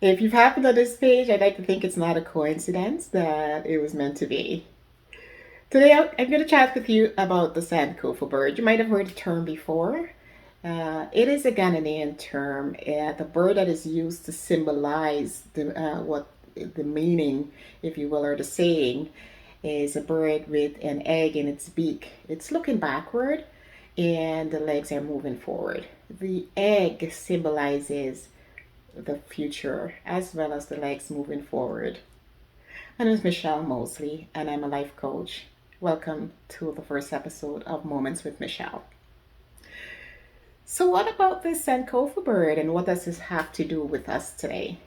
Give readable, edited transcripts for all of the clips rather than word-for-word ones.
If you've happened on this page, I'd like to think it's not a coincidence that it was meant to be. Today, I'm going to chat with you about the Sankofa bird. You might have heard the term before. It is a Ghanaian term, the bird that is used to symbolize what the meaning, if you will, or the saying is a bird with an egg in its beak. It's looking backward and the legs are moving forward. The egg symbolizes the future as well as the legs moving forward. My name is Michelle Moseley and I'm a life coach. Welcome to the first episode of Moments with Michelle. So, what about this Sankofa bird and what does this have to do with us today?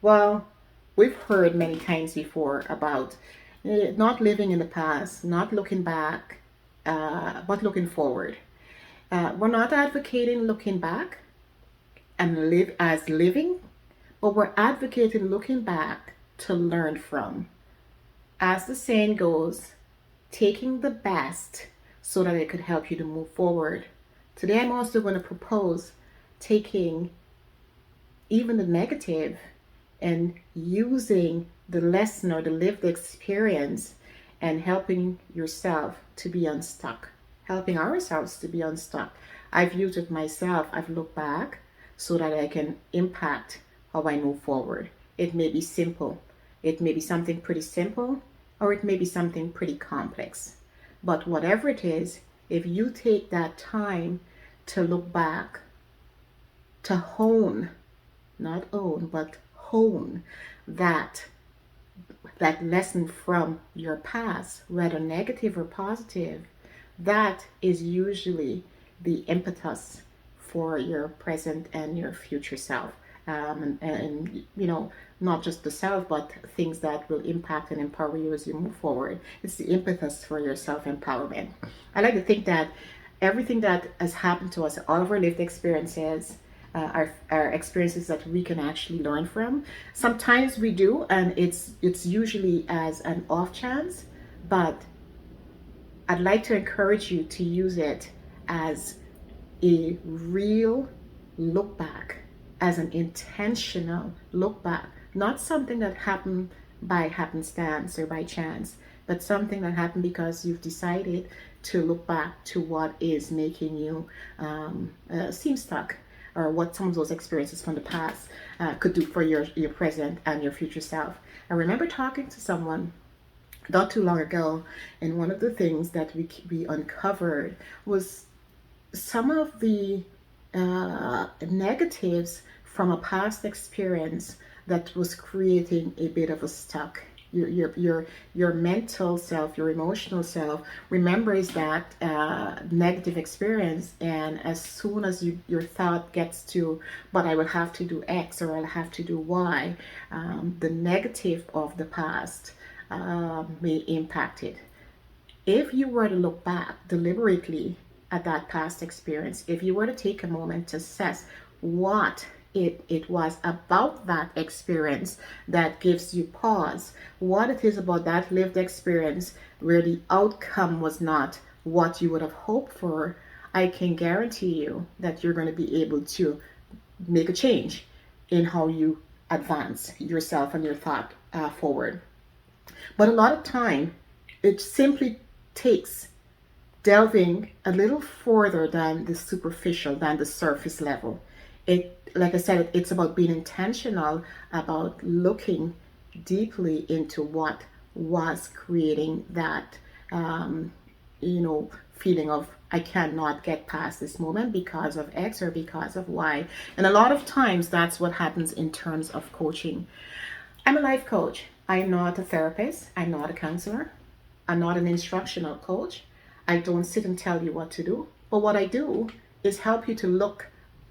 Well, we've heard many times before about not living in the past, not looking back, but looking forward. We're not advocating looking back and live as living, but we're advocating looking back to learn from. As the saying goes, taking the best so that it could help you to move forward. Today, I'm also going to propose taking even the negative and using the lesson or the lived experience and helping yourself to be unstuck, helping ourselves to be unstuck. I've used it myself. I've looked back so that I can impact how I move forward. It may be simple. It may be something pretty simple, or it may be something pretty complex. But whatever it is, if you take that time to look back, to hone, not own, but hone that lesson from your past, whether negative or positive, that is usually the impetus for your present and your future self. And not just the self, but things that will impact and empower you as you move forward. It's the impetus for your self empowerment. I like to think that everything that has happened to us, all of our lived experiences, are experiences that we can actually learn from. Sometimes we do, and it's usually as an off chance, but I'd like to encourage you to use it as a real look back, as an intentional look back, not something that happened by happenstance or by chance, but something that happened because you've decided to look back to what is making you seem stuck, or what some of those experiences from the past could do for your present and your future self. I remember talking to someone not too long ago, and one of the things that we uncovered was some of the negatives from a past experience that was creating a bit of a stuck. Your mental self, your emotional self remembers that negative experience, and as soon as your thought gets to, but I will have to do X or I'll have to do Y, the negative of the past may impact it. If you were to look back deliberately at that past experience, if you were to take a moment to assess what it was about that experience that gives you pause, what it is about that lived experience where the outcome was not what you would have hoped for, I can guarantee you that you're going to be able to make a change in how you advance yourself and your thought forward. But a lot of time, it simply takes delving a little further than the superficial, than the surface level. Like I said, it's about being intentional about looking deeply into what was creating that, feeling of I cannot get past this moment because of X or because of Y. And a lot of times that's what happens in terms of coaching. I'm a life coach. I'm not a therapist. I'm not a counselor. I'm not an instructional coach. I don't sit and tell you what to do. But what I do is help you to look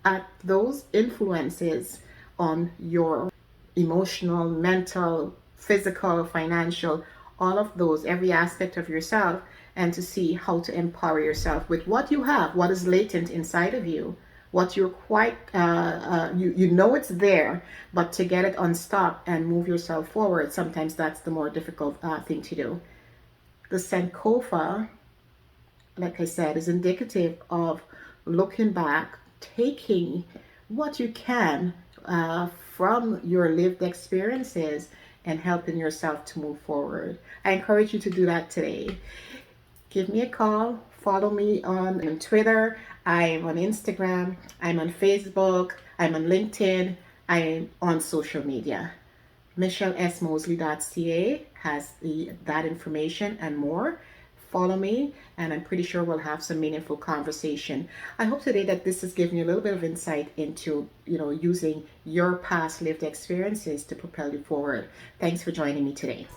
at those influences on your emotional, mental, physical, financial, all of those, every aspect of yourself, and to see how to empower yourself with what you have, what is latent inside of you, what you're quite, you know it's there, but to get it unstuck and move yourself forward, sometimes that's the more difficult thing to do. The Sankofa, like I said, is indicative of looking back, taking what you can from your lived experiences and helping yourself to move forward. I encourage you to do that today. Give me a call. Follow me on Twitter. I'm on Instagram. I'm on Facebook. I'm on LinkedIn. I'm on social media. MichelleSMoseley.ca has that information and more. Follow me, and I'm pretty sure we'll have some meaningful conversation. I hope today that this has given you a little bit of insight into, using your past lived experiences to propel you forward. Thanks for joining me today.